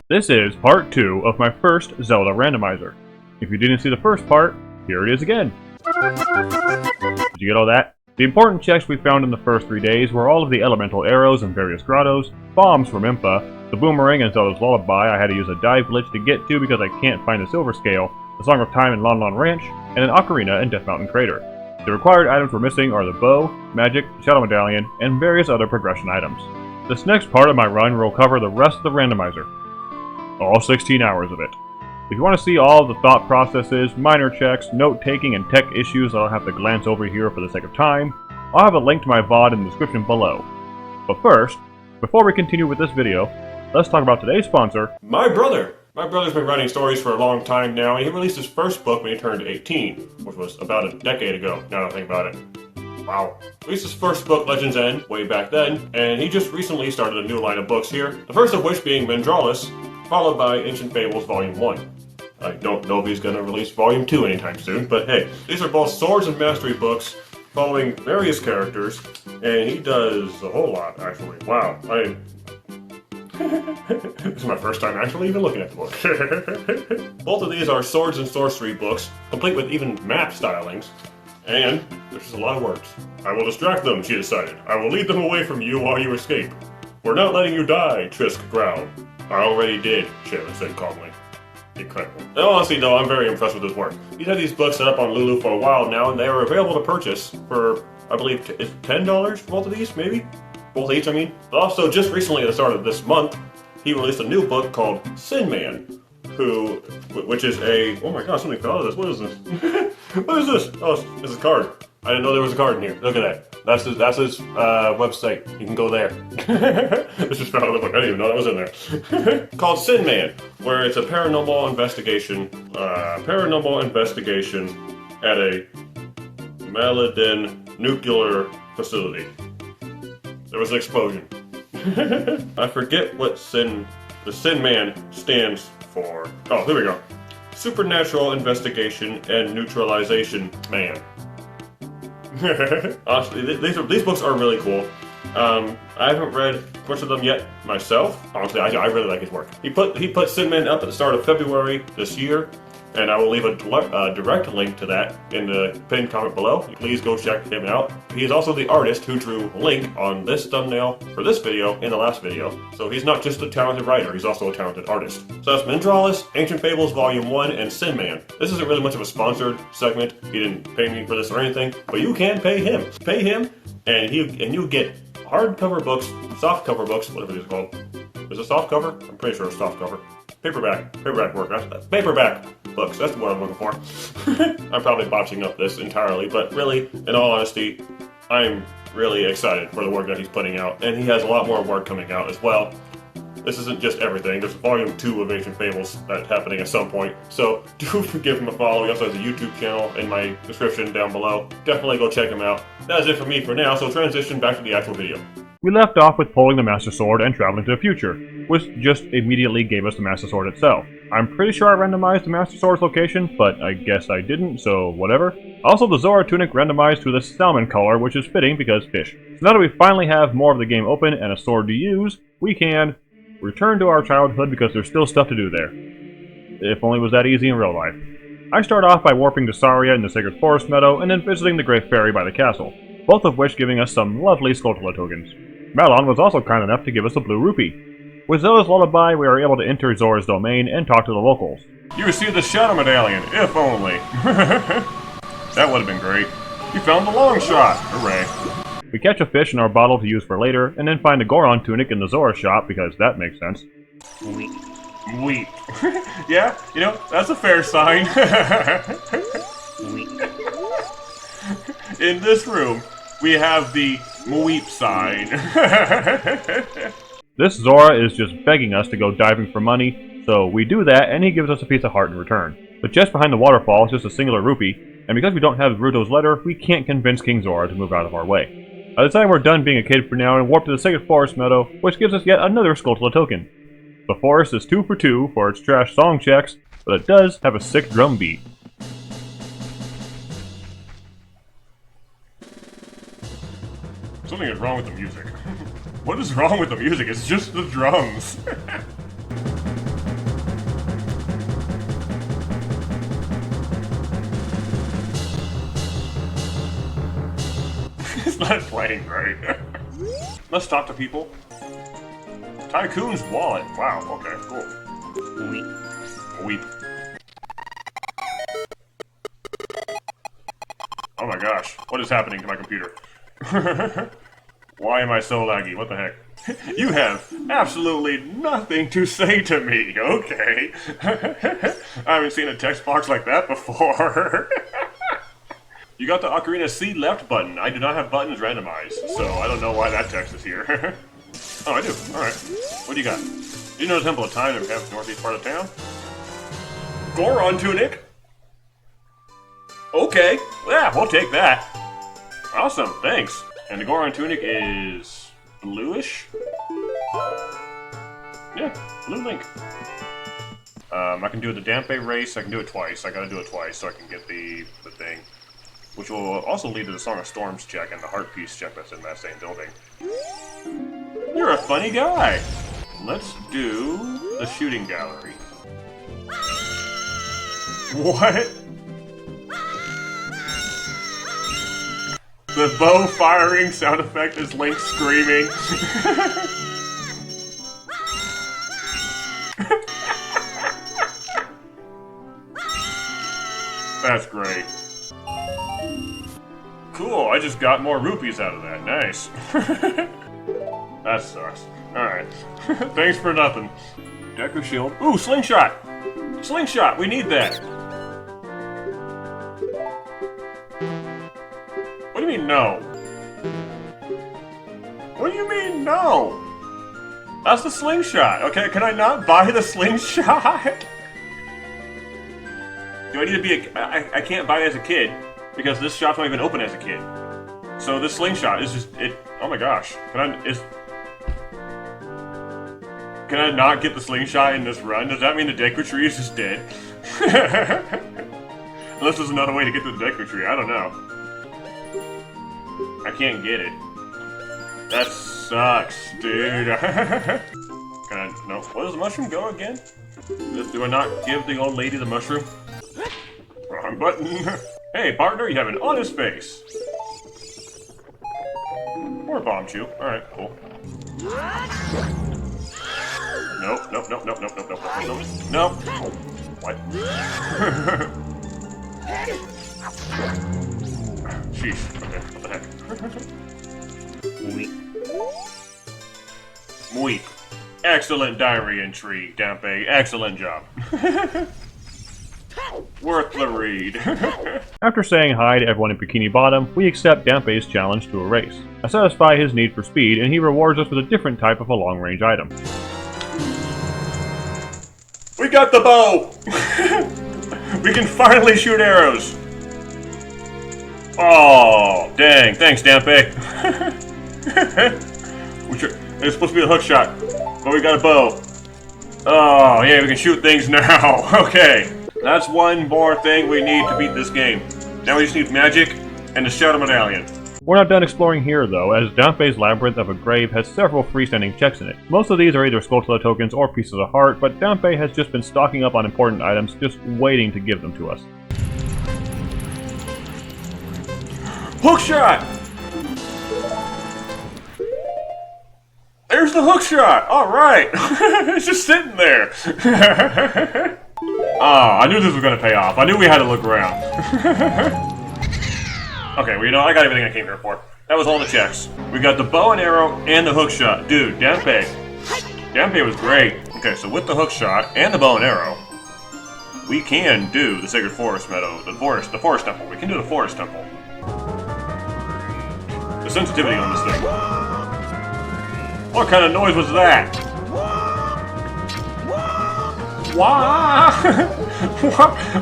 This is part 2 of my first Zelda randomizer. If you didn't see the first part, here it is again. Did you get all that? The important checks we found in the first 3 days were all of the elemental arrows in various grottos, bombs from Impa, the boomerang and Zelda's Lullaby I had to use a dive glitch to get to because I can't find the silver scale, the Song of Time in Lon Lon Ranch, and an Ocarina in Death Mountain Crater. The required items we're missing are the bow, magic, shadow medallion, and various other progression items. This next part of my run will cover the rest of the randomizer. All 16 hours of it. If you want to see all of the thought processes, minor checks, note-taking, and tech issues that I'll have to glance over here for the sake of time, I'll have a link to my VOD in the description below. But first, before we continue with this video, let's talk about today's sponsor, my brother. My brother's been writing stories for a long time now, and he released his first book when he turned 18, which was about a decade ago, now that I think about it. Wow. Released his first book, Legends End, way back then, and he just recently started a new line of books here, the first of which being Mendralis, followed by Ancient Fables Volume 1. I don't know if he's going to release Volume 2 anytime soon, but hey, these are both Swords and Mastery books following various characters, and he does a whole lot, actually. Wow. This is my first time actually even looking at the book. Both of these are Swords and Sorcery books, complete with even map stylings, and there's just a lot of words. I will distract them, she decided. I will lead them away from you while you escape. We're not letting you die, Trisk growled. I already did, Shaylin said calmly. Incredible. And honestly though, I'm very impressed with his work. He's had these books set up on Lulu for a while now, and they are available to purchase for, I believe, $10 for both of these, maybe? Both each, I mean. But also, just recently at the start of this month, he released a new book called Sin Man, which is a, oh my god, something fell out of this, what is this? What is this? Oh, it's a card. I didn't know there was a card in here. Look at that. That's his website. You can go there. This just fell out of the book. I didn't even know that was in there. Called Sin Man, where it's a paranormal investigation at a Maladin nuclear facility. There was an explosion. I forget what the Sin Man stands for. Oh, here we go. Supernatural Investigation and Neutralization Man. Honestly, these books are really cool. I haven't read much of them yet myself. Honestly, I really like his work. He put Sin Man up at the start of February this year, and I will leave a direct link to that in the pinned comment below. Please go check him out. He is also the artist who drew Link on this thumbnail for this video and the last video. So he's not just a talented writer, he's also a talented artist. So that's Mendralis, Ancient Fables Volume 1, and Sin Man. This isn't really much of a sponsored segment. He didn't pay me for this or anything, but you can pay him. Pay him, and you get hardcover books, softcover books, whatever these are called. Is it soft cover? I'm pretty sure it's soft cover. Paperback work. Paperback books, that's what I'm looking for. I'm probably botching up this entirely, but really, in all honesty, I'm really excited for the work that he's putting out, and he has a lot more work coming out as well. This isn't just everything. There's Volume 2 of Ancient Fables that's happening at some point, so do give him a follow. He also has a YouTube channel in my description down below. Definitely go check him out. That is it for me for now, so transition back to the actual video. we left off with pulling the Master Sword and traveling to the future, which just immediately gave us the Master Sword itself. I'm pretty sure I randomized the Master Sword's location, but I guess I didn't, so whatever. Also, the Zora tunic randomized to the salmon color, which is fitting because fish. So now that we finally have more of the game open and a sword to use, we can return to our childhood because there's still stuff to do there. If only it was that easy in real life. I start off by warping to Saria in the Sacred Forest Meadow and then visiting the Great Fairy by the castle, both of which giving us some lovely Skulltula tokens. Malon was also kind enough to give us a blue rupee. With Zelda's Lullaby, we are able to enter Zora's domain and talk to the locals. You received the Shadow Medallion, if only. That would have been great. You found the long shot. Hooray. We catch a fish in our bottle to use for later, and then find a Goron tunic in the Zora shop because that makes sense. Weep. Yeah, you know, that's a fair sign. In this room, we have the Weep sign. This Zora is just begging us to go diving for money, so we do that and he gives us a piece of heart in return. But just behind the waterfall is just a singular rupee, and because we don't have Ruto's letter, we can't convince King Zora to move out of our way. I decide we're done being a kid for now and warp to the Sacred Forest Meadow, which gives us yet another Skulltula token. The forest is 2 for 2 for its trash song checks, but it does have a sick drum beat. Something is wrong with the music. What is wrong with the music? It's just the drums. It's not playing great. Let's talk to people. Tycoon's wallet. Wow, okay, cool. Weep. Oh my gosh, what is happening to my computer? Why am I so laggy? What the heck? You have absolutely nothing to say to me, okay? I haven't seen a text box like that before. You got the Ocarina C left button. I do not have buttons randomized, so I don't know why that text is here. Oh, I do. Alright. What do you got? Do you know the Temple of Time in the northeast part of town? Goron tunic? Okay. Yeah, we'll take that. Awesome, thanks. And the Goron tunic is bluish? Yeah, blue link. I can do the Dampe race. I can do it twice. I gotta do it twice so I can get the thing. Which will also lead to the Song of Storms check and the Heart Piece check that's in that same building. You're a funny guy! Let's do the shooting gallery. What? The bow firing sound effect is Link screaming. That's great. Cool, I just got more rupees out of that. Nice. That sucks. Alright. Thanks for nothing. Deku shield. Ooh, slingshot! Slingshot, we need that! What do you mean, no? What do you mean, no? That's the slingshot. Okay, can I not buy the slingshot? Do I need to be I can't buy it as a kid, because this shop's not even open as a kid. So this slingshot is just, oh my gosh. Can I not get the slingshot in this run? Does that mean the Deku tree is just dead? Unless there's another way to get to the Deku tree, I don't know. I can't get it. That sucks, dude. Can I, no, where does the mushroom go again? Do I not give the old lady the mushroom? Wrong button. Hey, partner, you have an honest face. Or bomb chew. Alright, cool. Nope. What? Sheesh. Okay, what the heck? Weep. Excellent diary entry, Dampe. Excellent job. Worth the read. After saying hi to everyone in Bikini Bottom, we accept Dampe's challenge to a race. I satisfy his need for speed, and he rewards us with a different type of a long-range item. We got the bow! We can finally shoot arrows! Oh, dang. Thanks, Dampe. It's supposed to be a hook shot, but we got a bow. Oh, yeah, we can shoot things now. Okay. That's one more thing we need to beat this game. Now we just need magic and the Shadow Medallion. We're not done exploring here, though, as Dampe's Labyrinth of a Grave has several freestanding checks in it. Most of these are either Skulltula tokens or pieces of heart, but Dampe has just been stocking up on important items, just waiting to give them to us. Hook shot! There's the hook shot! Alright! It's just sitting there! Oh, I knew this was gonna pay off. I knew we had to look around. Okay, well, you know, I got everything I came here for. That was all the checks. We got the bow and arrow and the hook shot. Dude, Dampe was great. Okay, so with the hook shot and the bow and arrow, we can do the Sacred Forest Meadow, the forest temple. We can do the forest temple. The sensitivity on this thing. What kind of noise was that? Wah!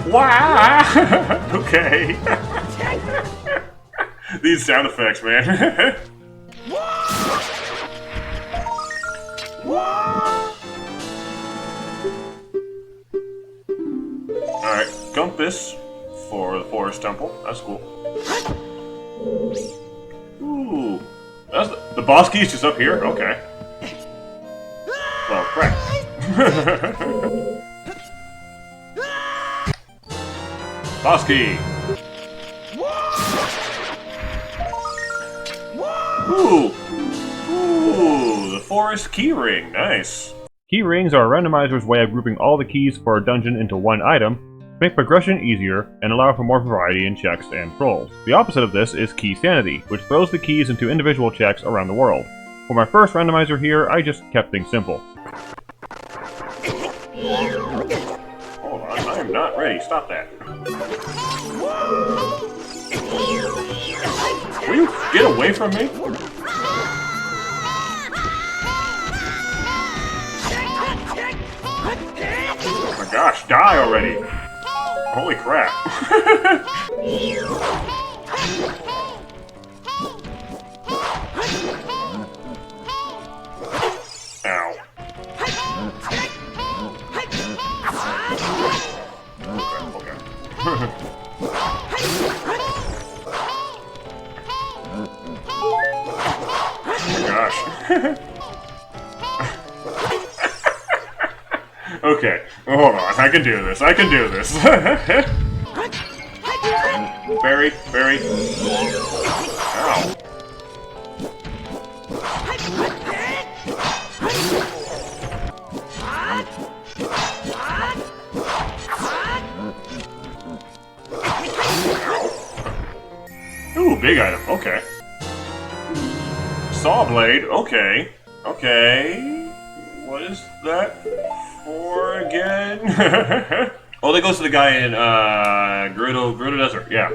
Wah! Okay. These sound effects, man. Alright, compass for the forest temple. That's cool. Ooh. That's the boss key is just up here? Okay. Well, crap. Boss key. forest key ring. Nice. Key rings are a randomizer's way of grouping all the keys for a dungeon into one item, to make progression easier and allow for more variety in checks and trolls. The opposite of this is key sanity, which throws the keys into individual checks around the world. For my first randomizer here, I just kept things simple. Hold on, I am not ready. Stop that. Will you get away from me? Oh my gosh, die already! Holy crap. Ow. Okay. Oh my gosh. Okay, well, hold on. I can do this. I can do this. Berry, berry. Ow. Ooh, big item. Okay. Saw blade. Okay. Okay. What is that for again? Oh, that goes to the guy in Gerudo Desert. Yeah.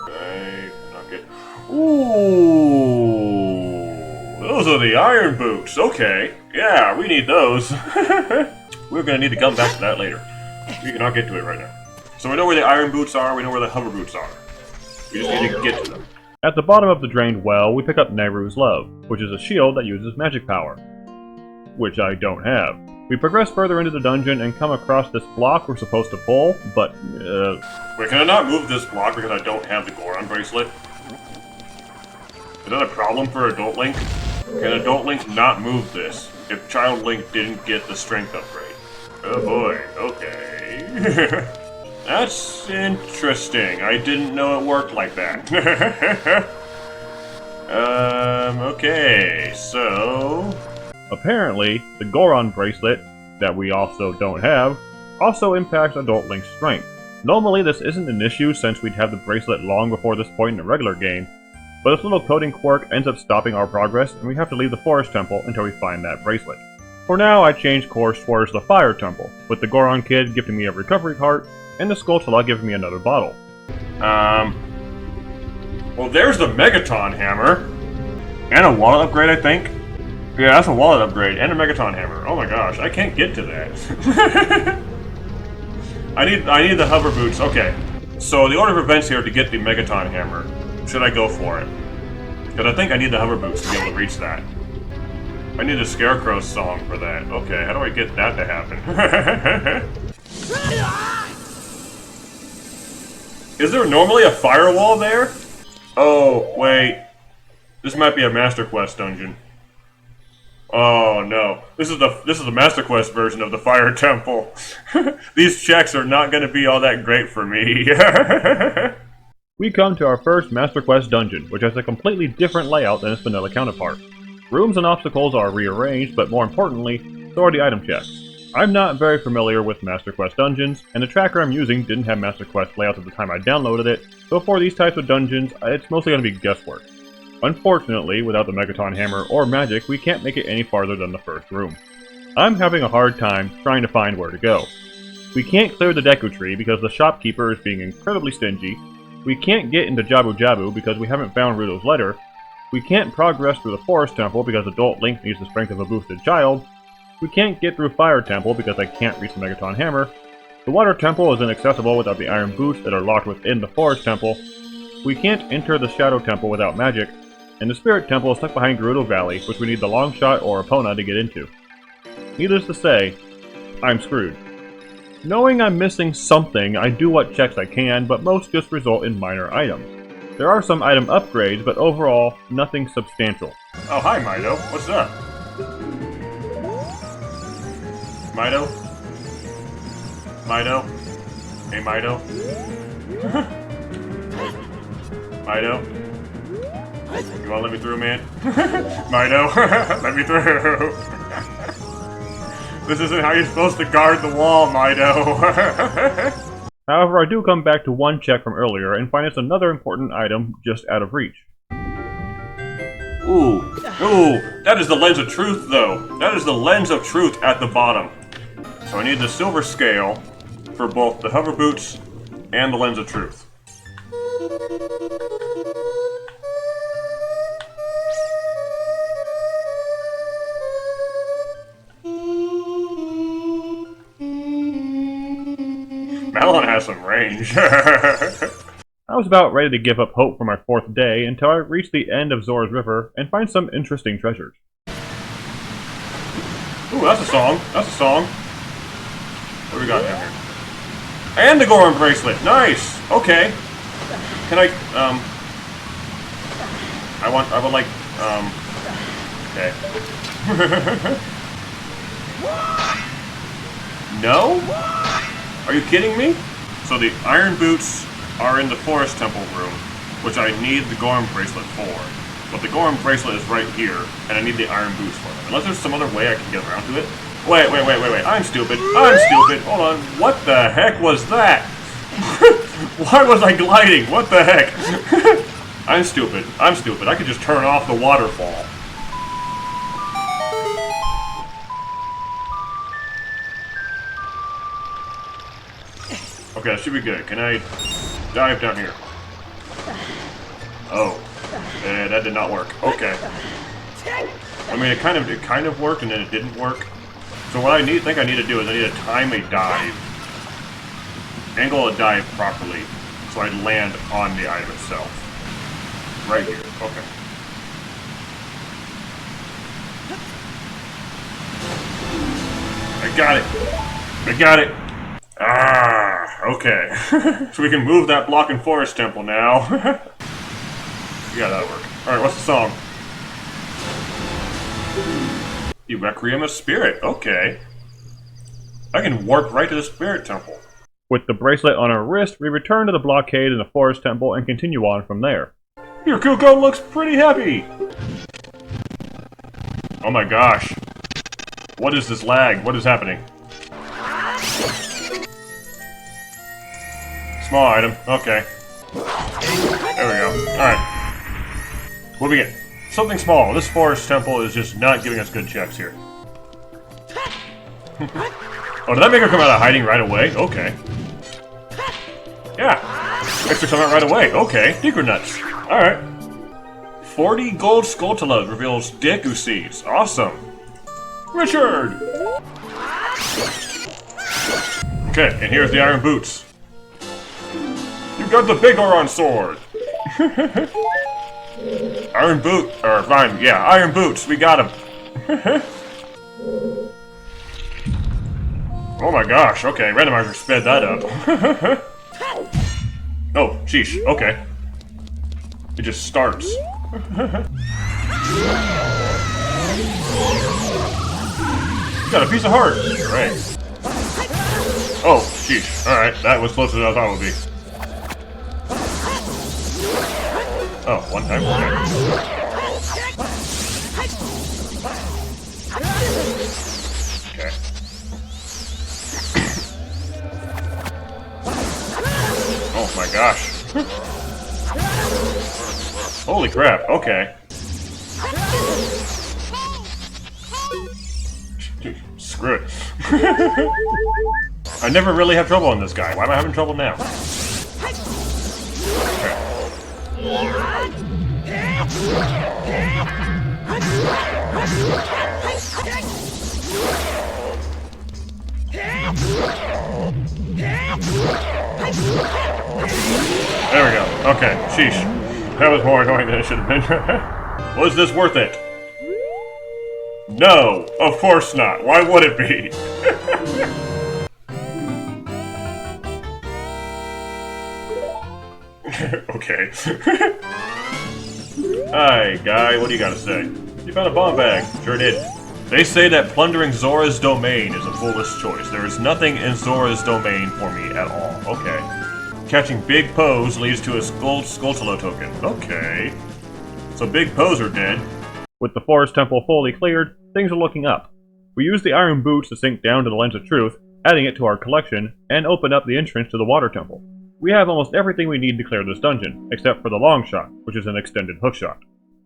Okay. Not good. Ooh. Those are the iron boots. Okay. Yeah, we need those. We're gonna need to come back to that later. We cannot get to it right now. So we know where the iron boots are. We know where the hover boots are. We just need to get to them. At the bottom of the drained well, we pick up Nehru's Love, which is a shield that uses magic power, which I don't have. We progress further into the dungeon and come across this block we're supposed to pull, but, Wait, can I not move this block because I don't have the Goron bracelet? Is that a problem for Adult Link? Can Adult Link not move this if Child Link didn't get the strength upgrade? Oh boy, okay. That's interesting. I didn't know it worked like that. Okay, so... apparently, the Goron bracelet, that we also don't have, also impacts Adult Link's strength. Normally this isn't an issue since we'd have the bracelet long before this point in the regular game, but this little coding quirk ends up stopping our progress and we have to leave the Forest Temple until we find that bracelet. For now, I changed course towards the Fire Temple, with the Goron Kid gifting me a recovery heart, and the Skulltula giving me another bottle. Well, there's the Megaton Hammer. And a wallet upgrade, I think. Yeah, that's a wallet upgrade, and a Megaton Hammer. Oh my gosh, I can't get to that. I need the hover boots. Okay, so the order of events here to get the Megaton Hammer. Should I go for it? Because I think I need the hover boots to be able to reach that. I need the Scarecrow song for that. Okay, how do I get that to happen? Is there normally a firewall there? Oh, wait. This might be a Master Quest dungeon. Oh no. This is the Master Quest version of the Fire Temple. These checks are not going to be all that great for me. We come to our first Master Quest dungeon, which has a completely different layout than its vanilla counterpart. Rooms and obstacles are rearranged, but more importantly, so are the item chests. I'm not very familiar with Master Quest dungeons, and the tracker I'm using didn't have Master Quest layouts at the time I downloaded it, so for these types of dungeons, it's mostly going to be guesswork. Unfortunately, without the Megaton Hammer or magic, we can't make it any farther than the first room. I'm having a hard time trying to find where to go. We can't clear the Deku tree because the Shopkeeper is being incredibly stingy. We can't get into Jabu Jabu because we haven't found Ruto's letter. We can't progress through the Forest Temple because Adult Link needs the strength of a boosted child. We can't get through Fire Temple because I can't reach the Megaton Hammer. The Water Temple is inaccessible without the iron boots that are locked within the Forest Temple. We can't enter the Shadow Temple without magic. And the Spirit Temple is stuck behind Gerudo Valley, which we need the Longshot or Epona to get into. Needless to say, I'm screwed. Knowing I'm missing something, I do what checks I can, but most just result in minor items. There are some item upgrades, but overall, nothing substantial. Oh, hi, Mido. What's up? Mido? Mido? Hey, Mido? Mido? You wanna let me through, man? Mido, let me through. This isn't how you're supposed to guard the wall, Mido. However, I do come back to one check from earlier and find it's another important item just out of reach. Ooh, that is the lens of truth, though. That is the lens of truth at the bottom. So I need the silver scale for both the hover boots and the lens of truth. Malon has some range. I was about ready to give up hope for my 4th day until I reached the end of Zora's River and find some interesting treasures. Ooh, that's a song. That's a song. What do we got down here? And the Goron bracelet. Nice. Okay. Can I? I would like. Okay. No? Are you kidding me? So the iron boots are in the forest temple room, which I need the Goron bracelet for. But the Goron bracelet is right here, and I need the iron boots for them. Unless there's some other way I can get around to it. Wait. I'm stupid. Hold on. What the heck was that? Why was I gliding? What the heck? I'm stupid. I could just turn off the waterfall. Okay, that should be good. Can I dive down here? Oh. That did not work. Okay. I mean, it kind of worked, and then it didn't work. So what I think I need to do is I need to time a dive. Angle a dive properly, so I land on the item itself. Right here. Okay. I got it. Ah, okay. So we can move that block in Forest Temple now. Yeah, that'll work. Alright, what's the song? The Requiem of Spirit. Okay. I can warp right to the Spirit Temple. With the bracelet on our wrist, we return to the blockade in the Forest Temple and continue on from there. Your Kuko looks pretty happy! Oh my gosh. What is this lag? What is happening? Small item. Okay. There we go. Alright. What do we get? Something small. This Forest Temple is just not giving us good checks here. Oh, did that make her come out of hiding right away? Okay. Yeah. Makes her come out right away. Okay. Deku nuts. Alright. 40 gold Skulltula reveals Deku seeds. Awesome. Richard! Okay, and here's the iron boots. You've got the big Oron sword! Iron boot, or fine, yeah, iron boots, we got them. Oh my gosh, okay, randomizer sped that up. Oh, sheesh, okay. It just starts. Got a piece of heart, great. Oh, sheesh, alright, that was closer than I thought it would be. Oh, one time, okay. Okay. Oh my gosh. Holy crap, okay. Screw it. I never really have trouble on this guy. Why am I having trouble now? Okay. There we go. Okay, sheesh. That was more annoying than it should have been. Was this worth it? No, of course not. Why would it be? Okay. Hi, guy. What do you gotta say? You found a bomb bag. Sure did. They say that plundering Zora's domain is a foolish choice. There is nothing in Zora's domain for me at all. Okay. Catching big pose leads to a gold Skulltula token. Okay. So Big Poser dead. With the forest temple fully cleared, things are looking up. We used the iron boots to sink down to the Lens of Truth, adding it to our collection, and open up the entrance to the water temple. We have almost everything we need to clear this dungeon, except for the long shot, which is an extended hookshot.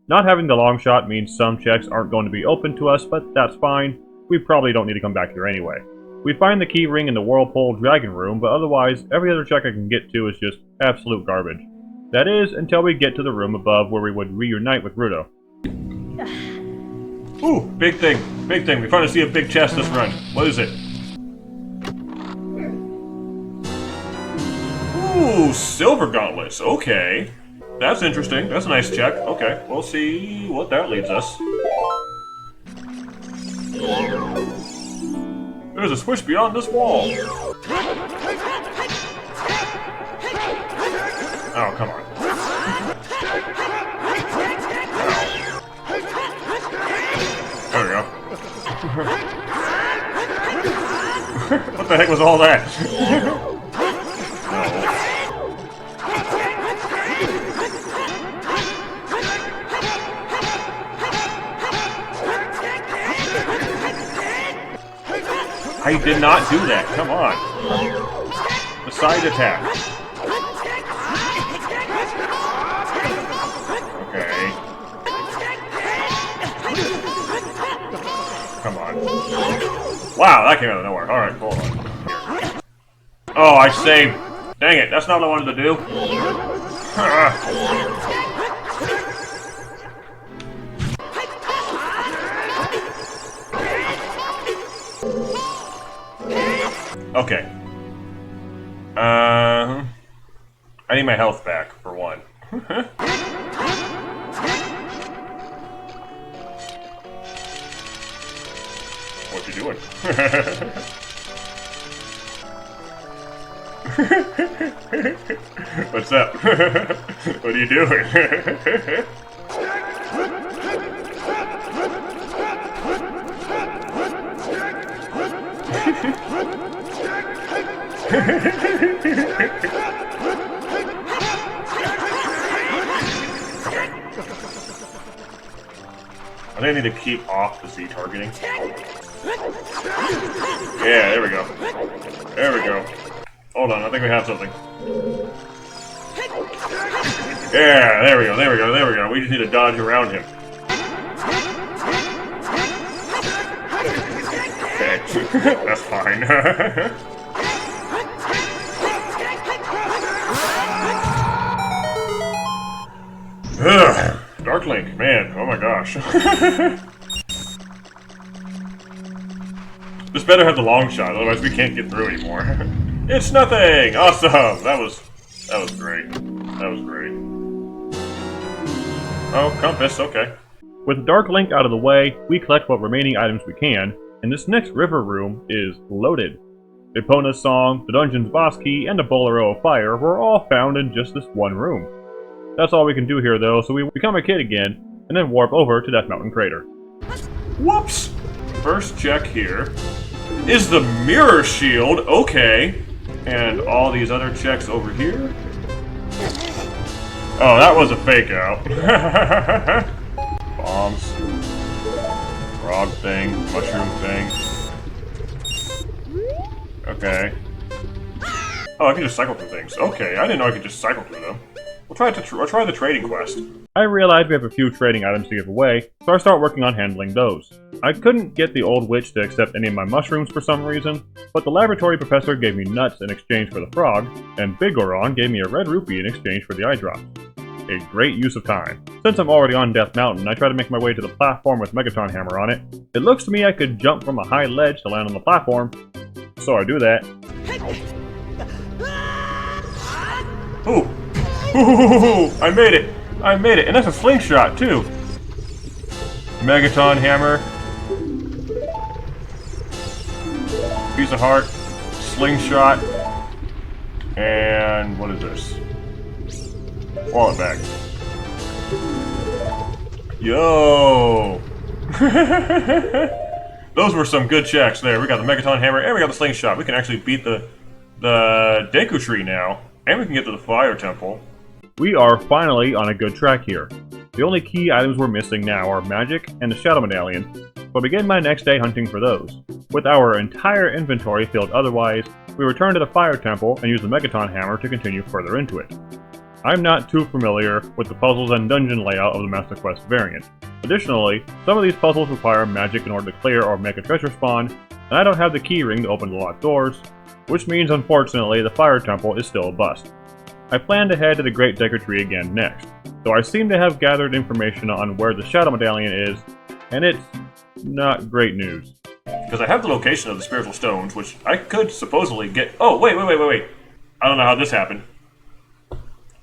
Not having the long shot means some checks aren't going to be open to us, but that's fine. We probably don't need to come back here anyway. We find the key ring in the Whirlpool Dragon Room, but otherwise, every other check I can get to is just absolute garbage. That is, until we get to the room above where we would reunite with Ruto. Ooh, big thing, big thing. We finally see a big chest this run. What is it? Ooh, silver gauntlets. Okay. That's interesting. That's a nice check. Okay, we'll see what that leads us. There's a switch beyond this wall. Oh, come on. There we go. What the heck was all that? I did not do that. Come on. The side attack. Okay. Come on. Wow, that came out of nowhere. Alright, hold on. Here. Oh, I saved. Dang it, that's not what I wanted to do. Okay. I need my health back, for one. What you doing? What's up? What are you doing? I think I need to keep off the Z targeting. Yeah, there we go. There we go. Hold on, I think we have something. Yeah, there we go, there we go, there we go. We just need to dodge around him. Okay, that's fine. Ugh, Dark Link, man, oh my gosh. This better have the long shot, otherwise we can't get through anymore. It's nothing! Awesome! That was great. That was great. Oh, compass, okay. With Dark Link out of the way, we collect what remaining items we can, and this next river room is loaded. Epona's song, the dungeon's boss key, and a bolero of fire were all found in just this one room. That's all we can do here though, so we become a kid again, and then warp over to Death Mountain Crater. Whoops! First check here is the mirror shield, okay. And all these other checks over here. Oh, that was a fake out. Bombs. Frog thing, mushroom thing. Okay. Oh, I can just cycle through things. Okay, I didn't know I could just cycle through them. We'll try the trading quest. I realized we have a few trading items to give away, so I start working on handling those. I couldn't get the old witch to accept any of my mushrooms for some reason, but the laboratory professor gave me nuts in exchange for the frog, and Big Goron gave me a red rupee in exchange for the eye drops. A great use of time. Since I'm already on Death Mountain, I try to make my way to the platform with Megaton Hammer on it. It looks to me I could jump from a high ledge to land on the platform, so I do that. Ooh! Ooh! I made it! I made it! And that's a slingshot, too! Megaton Hammer. Piece of heart. Slingshot. And what is this? Wallet bag. Yo! Those were some good checks there. We got the Megaton Hammer and we got the slingshot. We can actually beat the Deku tree now. And we can get to the Fire Temple. We are finally on a good track here. The only key items we're missing now are magic and the shadow medallion, so I begin my next day hunting for those. With our entire inventory filled otherwise, we return to the fire temple and use the Megaton hammer to continue further into it. I'm not too familiar with the puzzles and dungeon layout of the Master Quest variant. Additionally, some of these puzzles require magic in order to clear or make a treasure spawn, and I don't have the key ring to open the locked doors, which means unfortunately the fire temple is still a bust. I plan to head to the Great Deku Tree again next, though I seem to have gathered information on where the shadow medallion is, and it's not great news. Because I have the location of the spiritual stones, which I could supposedly get. Oh, wait. I don't know how this happened.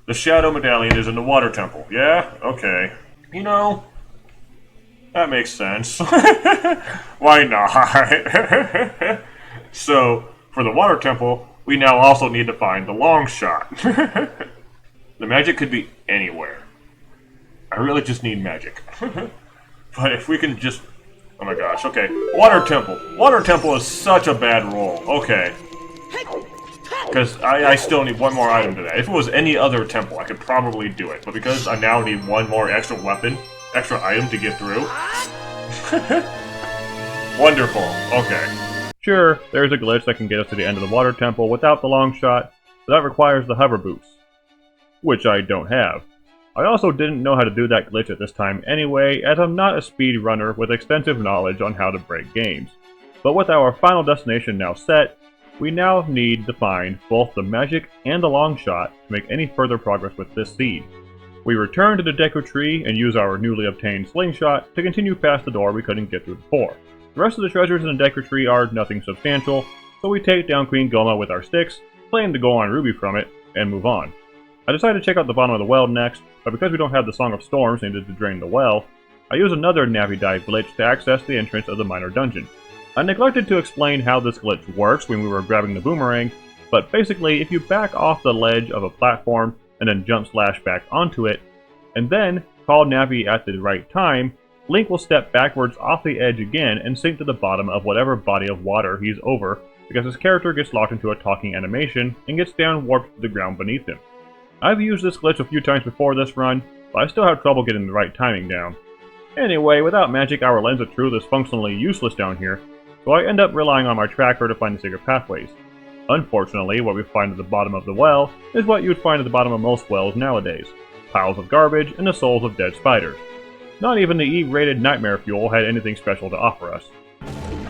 The shadow medallion is in the water temple. Yeah? Okay. You know, that makes sense. Why not? So, for the water temple, we now also need to find the long shot. The magic could be anywhere. I really just need magic. But if we can just... Oh my gosh, okay. Water temple. Water temple is such a bad roll. Okay. Because I still need one more item to that. If it was any other temple, I could probably do it. But because I now need one more extra weapon, extra item to get through. Wonderful. Okay. Sure, there's a glitch that can get us to the end of the water temple without the long shot, but that requires the hover boots, which I don't have. I also didn't know how to do that glitch at this time anyway, as I'm not a speed runner with extensive knowledge on how to break games. But with our final destination now set, we now need to find both the magic and the long shot to make any further progress with this seed. We return to the Deku Tree and use our newly obtained slingshot to continue past the door we couldn't get through before. The rest of the treasures in the Deku Tree are nothing substantial, so we take down Queen Goma with our sticks, claim the Goron Ruby from it, and move on. I decided to check out the bottom of the well next, but because we don't have the Song of Storms needed to drain the well, I use another Navi dive glitch to access the entrance of the minor dungeon. I neglected to explain how this glitch works when we were grabbing the boomerang, but basically if you back off the ledge of a platform and then jump slash back onto it, and then call Navi at the right time, Link will step backwards off the edge again and sink to the bottom of whatever body of water he's over because his character gets locked into a talking animation and gets down warped to the ground beneath him. I've used this glitch a few times before this run, but I still have trouble getting the right timing down. Anyway, without magic, our Lens of Truth is functionally useless down here, so I end up relying on my tracker to find the secret pathways. Unfortunately, what we find at the bottom of the well is what you would find at the bottom of most wells nowadays: piles of garbage and the souls of dead spiders. Not even the E-rated Nightmare Fuel had anything special to offer us.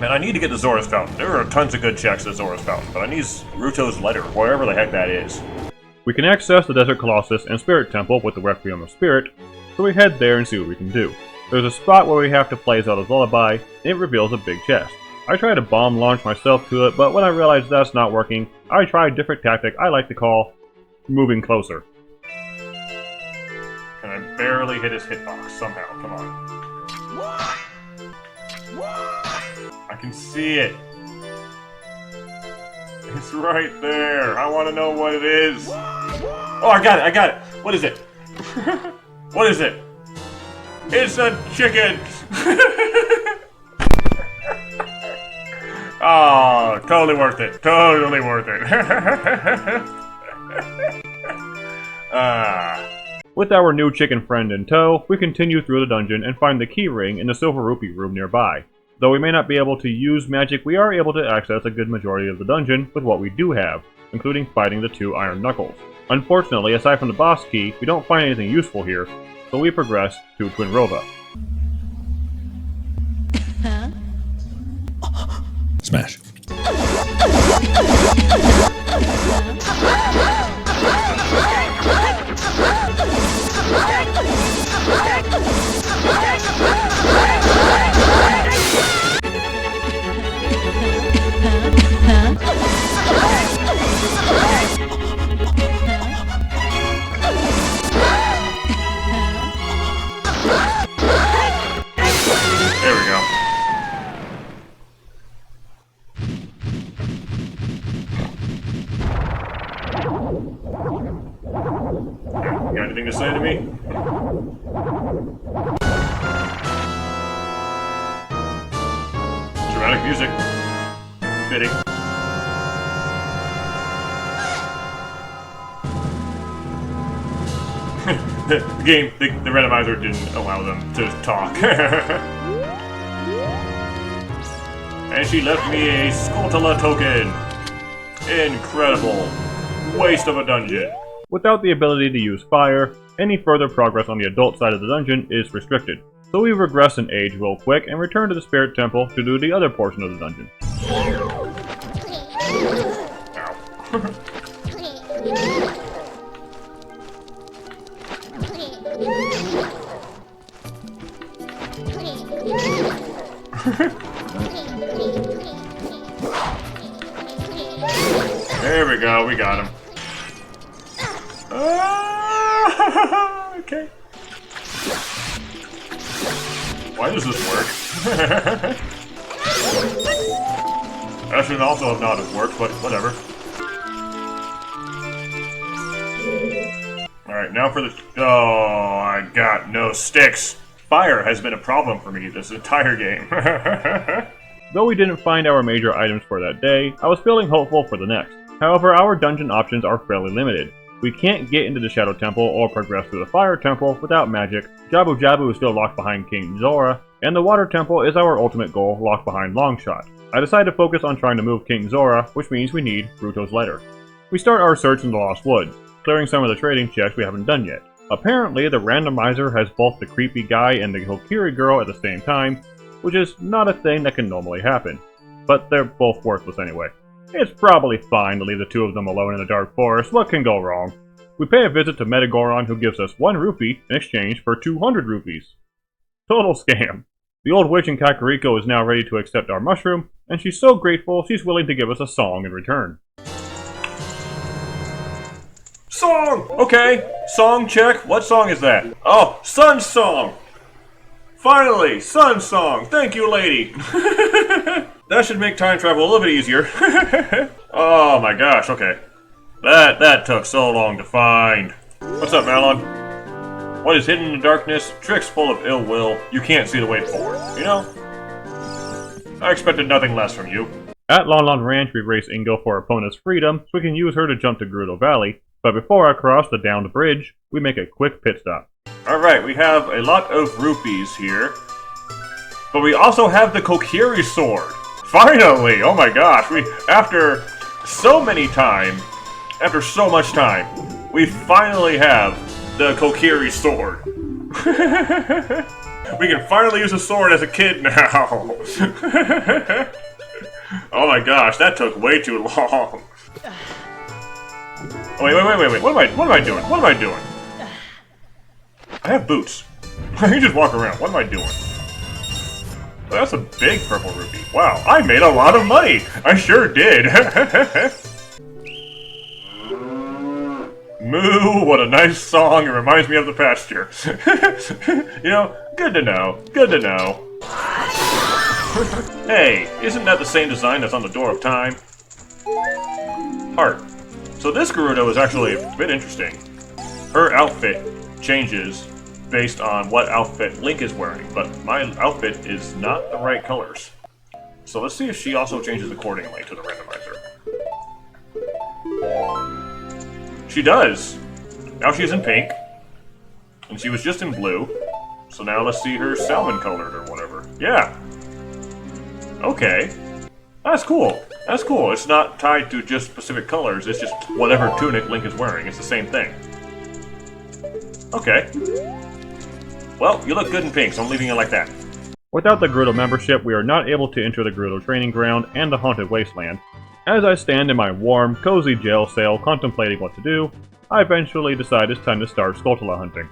Man, I need to get the Zora's Fountain. There are tons of good checks at Zora's Fountain, but I need Ruto's letter, wherever the heck that is. We can access the Desert Colossus and Spirit Temple with the Requiem of Spirit, so we head there and see what we can do. There's a spot where we have to play Zelda's Lullaby, and it reveals a big chest. I try to bomb launch myself to it, but when I realize that's not working, I try a different tactic I like to call moving closer. And I barely hit his hitbox somehow. Come on. I can see it. It's right there. I want to know what it is. Oh, I got it. What is it? What is it? It's a chicken. Oh, totally worth it. Totally worth it. With our new chicken friend in tow, we continue through the dungeon and find the key ring in the Silver Rupee room nearby. Though we may not be able to use magic, we are able to access a good majority of the dungeon with what we do have, including fighting the 2 Iron Knuckles. Unfortunately, aside from the boss key, we don't find anything useful here, so we progress to Twinrova. Smash. There we go. You got anything to say to me? Dramatic music. Fitting. the randomizer didn't allow them to talk. And she left me a Skulltula token. Incredible. Waste of a dungeon. Without the ability to use fire, any further progress on the adult side of the dungeon is restricted. So we regress and age real quick and return to the Spirit Temple to do the other portion of the dungeon. There we go, we got him. Okay. Why does this work? That should also have not have worked, but whatever. Alright, now for the... Oh, I got no sticks. Fire has been a problem for me this entire game. Though we didn't find our major items for that day, I was feeling hopeful for the next. However, our dungeon options are fairly limited. We can't get into the Shadow Temple or progress through the Fire Temple without magic, Jabu Jabu is still locked behind King Zora, and the Water Temple is our ultimate goal, locked behind Longshot. I decided to focus on trying to move King Zora, which means we need Bruto's Letter. We start our search in the Lost Woods, clearing some of the trading checks we haven't done yet. Apparently, the randomizer has both the creepy guy and the Kokiri girl at the same time, which is not a thing that can normally happen. But they're both worthless anyway. It's probably fine to leave the two of them alone in the dark forest, what can go wrong? We pay a visit to Metagoron, who gives us 1 rupee in exchange for 200 rupees. Total scam. The old witch in Kakariko is now ready to accept our mushroom, and she's so grateful she's willing to give us a song in return. Song! Okay, song check. What song is that? Oh, Sun Song! Finally, Sun Song! Thank you, lady! That should make time travel a little bit easier. Oh my gosh, okay. That took so long to find. What's up, Malon? What is hidden in the darkness? Tricks full of ill will. You can't see the way forward. You know? I expected nothing less from you. At Lon Lon Ranch, we race Ingo for Epona's freedom, so we can use her to jump to Gerudo Valley. But before I cross the downed bridge, we make a quick pit stop. Alright, we have a lot of rupees here. But we also have the Kokiri sword. Finally! Oh my gosh, after so much time, we finally have the Kokiri sword. We can finally use a sword as a kid now. Oh my gosh, that took way too long. Wait, what am I doing? What am I doing? I have boots. I can just walk around. What am I doing? Oh, that's a big purple rupee. Wow, I made a lot of money! I sure did! Moo, what a nice song. It reminds me of the pasture. You know, good to know. Good to know. Hey, isn't that the same design that's on the Door of Time? Heart. So this Gerudo is actually a bit interesting. Her outfit changes based on what outfit Link is wearing, but my outfit is not the right colors. So let's see if she also changes accordingly to the randomizer. She does! Now she's in pink, and she was just in blue, so now let's see her salmon colored or whatever. Yeah! Okay. That's cool. That's cool. It's not tied to just specific colors, it's just whatever tunic Link is wearing. It's the same thing. Okay. Well, you look good in pink, so I'm leaving it like that. Without the Gerudo membership, we are not able to enter the Gerudo training ground and the Haunted Wasteland. As I stand in my warm, cozy jail cell contemplating what to do, I eventually decide it's time to start Skulltula hunting.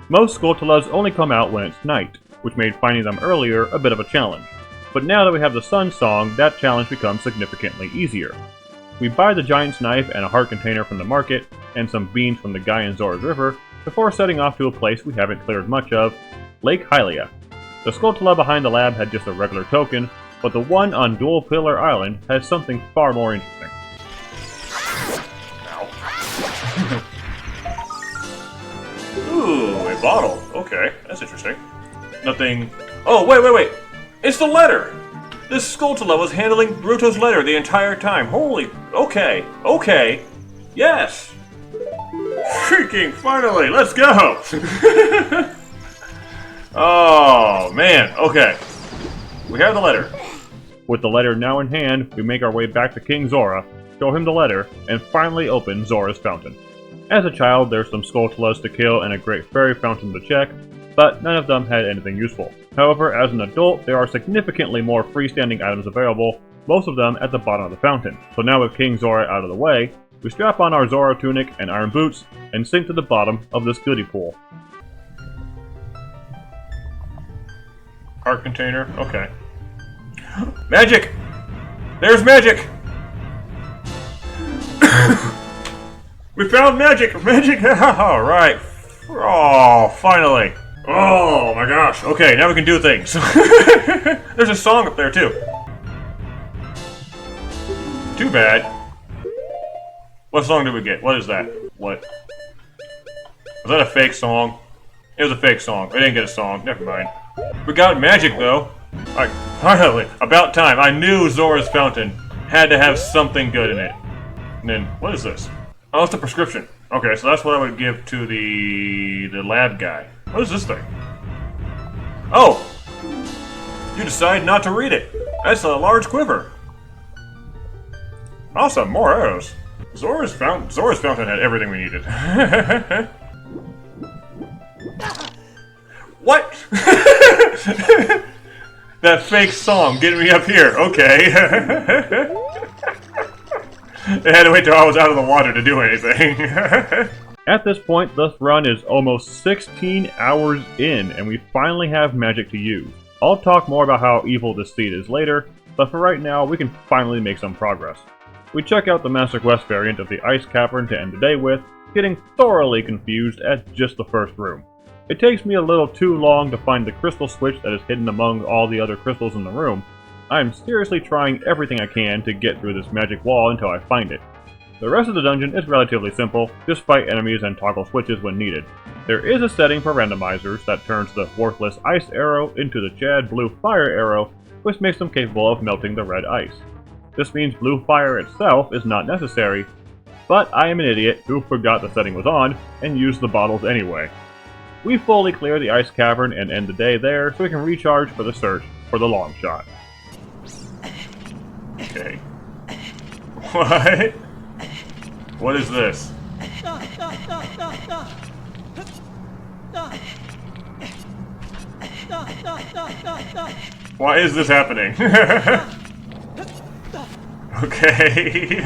Most Skulltulas only come out when it's night, which made finding them earlier a bit of a challenge. But now that we have the Sun Song, that challenge becomes significantly easier. We buy the Giant's Knife and a heart container from the market, and some beans from the guy in Zora's River, before setting off to a place we haven't cleared much of, Lake Hylia. The Skulltula behind the lab had just a regular token, but the one on Dual Pillar Island has something far more interesting. Ow. Ooh, a bottle. Okay, that's interesting. Nothing... Oh, wait! It's the letter! This Skulltula was handling Bruto's letter the entire time. Holy... Okay. Yes! Freaking finally, let's go! Oh, man, okay. We have the letter. With the letter now in hand, we make our way back to King Zora, show him the letter, and finally open Zora's fountain. As a child, there's some Skulltulas to kill and a great fairy fountain to check, but none of them had anything useful. However, as an adult, there are significantly more freestanding items available, most of them at the bottom of the fountain. So now with King Zora out of the way, we strap on our Zora tunic and iron boots, and sink to the bottom of this goodie pool. Heart container, okay. Magic! There's magic! We found magic! Magic! Alright. Oh, finally. Oh my gosh. Okay, now we can do things. There's a song up there too. Too bad. What song did we get? What is that? What? Was that a fake song? It was a fake song. We didn't get a song. Never mind. We got magic though. Alright, finally. About time. I knew Zora's fountain had to have something good in it. And then, what is this? Oh, it's a prescription. Okay, so that's what I would give to the lab guy. What is this thing? Oh! You decide not to read it. That's a large quiver. Awesome, more arrows. Zora's fountain had everything we needed. What? That fake song getting me up here. Okay. They had to wait till I was out of the water to do anything. At this point, this run is almost 16 hours in, and we finally have magic to use. I'll talk more about how evil this seed is later, but for right now, we can finally make some progress. We check out the Master Quest variant of the Ice Cavern to end the day with, getting thoroughly confused at just the first room. It takes me a little too long to find the crystal switch that is hidden among all the other crystals in the room. I am seriously trying everything I can to get through this magic wall until I find it. The rest of the dungeon is relatively simple, just fight enemies and toggle switches when needed. There is a setting for randomizers that turns the worthless ice arrow into the Chad blue fire arrow, which makes them capable of melting the red ice. This means blue fire itself is not necessary, but I am an idiot who forgot the setting was on and used the bottles anyway. We fully clear the ice cavern and end the day there so we can recharge for the search for the long shot. Okay. What? What is this? Why is this happening? Okay.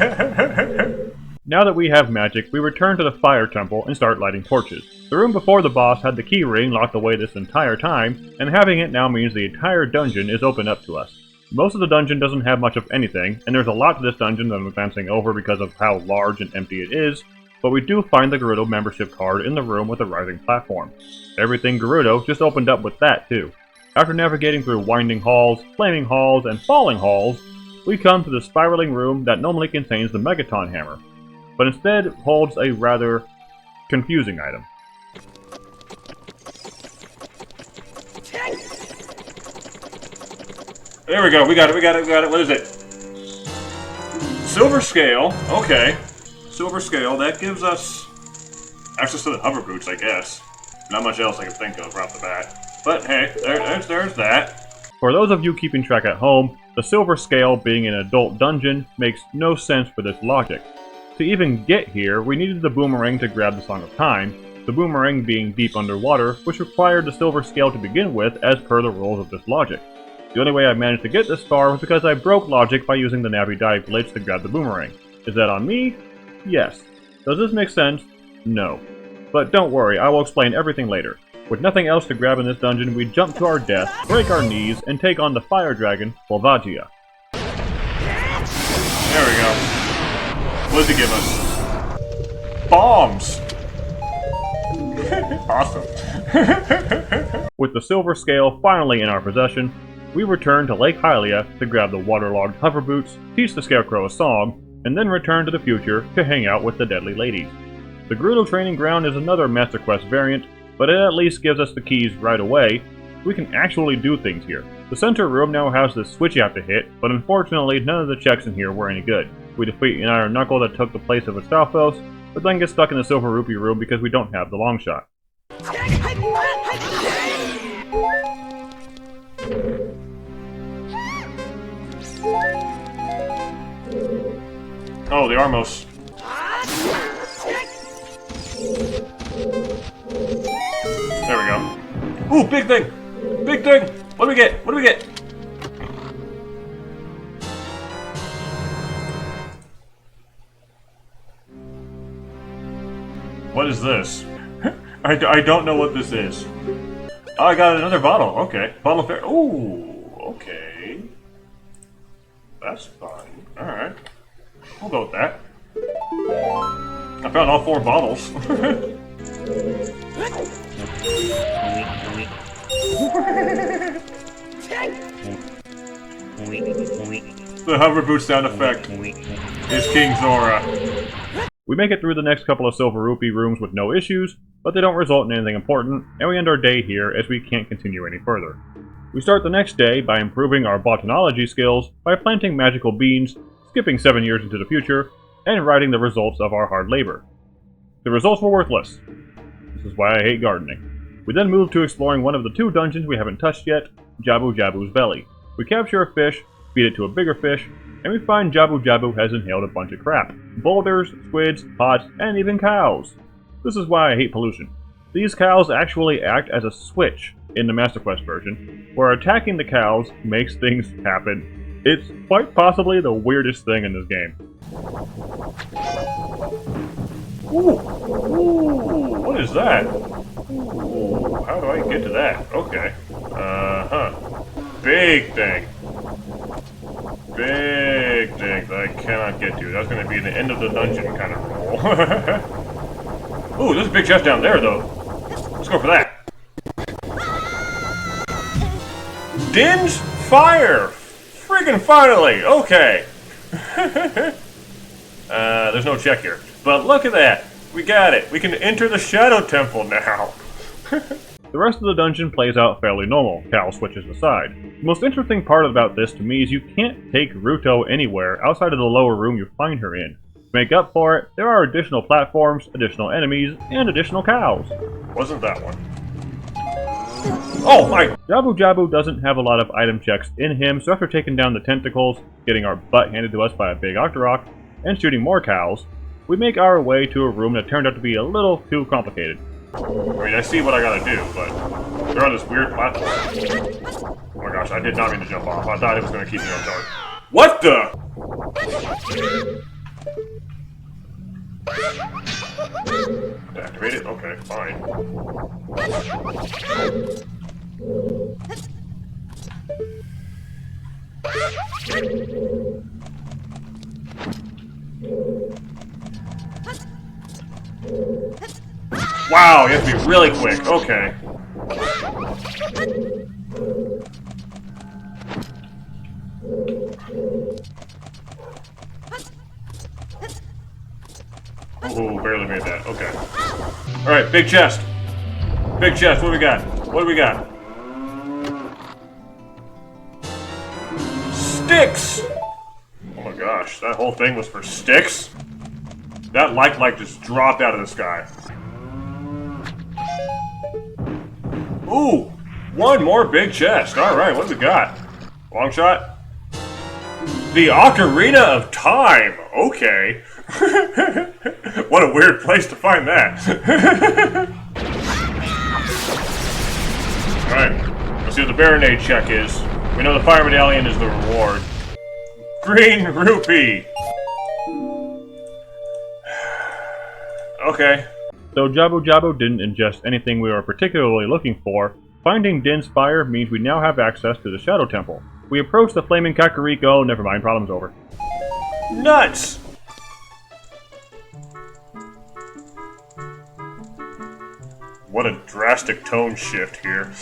Now that we have magic, we return to the fire temple and start lighting torches. The room before the boss had the key ring locked away this entire time, and having it now means the entire dungeon is open up to us. Most of the dungeon doesn't have much of anything, and there's a lot to this dungeon that I'm glancing over because of how large and empty it is, but we do find the Gerudo membership card in the room with the rising platform. Everything Gerudo just opened up with that too. After navigating through winding halls, flaming halls, and falling halls, we come to the spiraling room that normally contains the Megaton Hammer, but instead holds a rather confusing item. There we go, we got it. What is it? Silver scale, okay. Silver scale, that gives us access to the hover boots, I guess. Not much else I can think of right off the bat. But hey, there's that. For those of you keeping track at home, the silver scale being an adult dungeon makes no sense for this logic. To even get here, we needed the boomerang to grab the Song of Time, the boomerang being deep underwater, which required the silver scale to begin with as per the rules of this logic. The only way I managed to get this far was because I broke logic by using the Navi dive glitch to grab the boomerang. Is that on me? Yes. Does this make sense? No. But don't worry, I will explain everything later. With nothing else to grab in this dungeon, we jump to our death, break our knees, and take on the fire dragon, Volvagia. There we go. What does he give us? Bombs! Awesome. With the silver scale finally in our possession, we return to Lake Hylia to grab the waterlogged hover boots, teach the Scarecrow a song, and then return to the future to hang out with the Deadly Ladies. The Gerudo Training Ground is another Master Quest variant, but it at least gives us the keys right away. We can actually do things here. The center room now has this switch you have to hit, but unfortunately none of the checks in here were any good. We defeat an Iron Knuckle that took the place of a Stalfos, but then get stuck in the Silver Rupee room because we don't have the long shot. Oh, the Armos. There we go. Ooh, big thing! Big thing! What do we get? What do we get? What is this? I don't know what this is. Oh, I got another bottle. Okay. Bottle of fair. Ooh, okay. That's fine. Alright. We'll go with that. I found all 4 bottles. The hover boot sound effect is King Zora. We make it through the next couple of Silver Rupee rooms with no issues, but they don't result in anything important, and we end our day here as we can't continue any further. We start the next day by improving our botanology skills by planting magical beans, skipping 7 years into the future, and writing the results of our hard labor. The results were worthless. This is why I hate gardening. We then move to exploring one of the 2 dungeons we haven't touched yet, Jabu Jabu's belly. We capture a fish, feed it to a bigger fish, and we find Jabu Jabu has inhaled a bunch of crap. Boulders, squids, pots, and even cows. This is why I hate pollution. These cows actually act as a switch in the Master Quest version, where attacking the cows makes things happen. It's quite possibly the weirdest thing in this game. Ooh, ooh, what is that? Ooh, how do I get to that? Okay. Big thing. Big thing that I cannot get to. That's going to be the end of the dungeon kind of roll. Ooh, there's a big chest down there, though. Let's go for that. Din's fire! Friggin' finally! Okay. There's no check here. But look at that. We got it. We can enter the Shadow Temple now. The rest of the dungeon plays out fairly normal, cow switches aside. The most interesting part about this to me is you can't take Ruto anywhere outside of the lower room you find her in. To make up for it, there are additional platforms, additional enemies, and additional cows. Wasn't that one? Oh my! Jabu Jabu doesn't have a lot of item checks in him, so after taking down the tentacles, getting our butt handed to us by a big Octorok, and shooting more cows, we make our way to a room that turned out to be a little too complicated. I mean, I see what I gotta do, but they're on this weird platform. Oh my gosh, I did not mean to jump off. I thought it was gonna keep me on guard. What the? Activate it? Okay, fine. Wow, you have to be really quick. Okay. Ooh, barely made that. Okay. Alright, big chest. Big chest, what do we got? What do we got? Sticks! Oh my gosh, that whole thing was for sticks? That light just dropped out of the sky. Ooh! One more big chest. Alright, what do we got? Long shot? The Ocarina of Time! Okay. What a weird place to find that. Alright, let's see what the Baronade check is. We know the Fire Medallion is the reward. Green Rupee! Okay. Though Jabu Jabu didn't ingest anything we were particularly looking for, finding Din's Fire means we now have access to the Shadow Temple. We approach the flaming Kakariko, never mind, problem's over. Nuts! What a drastic tone shift here.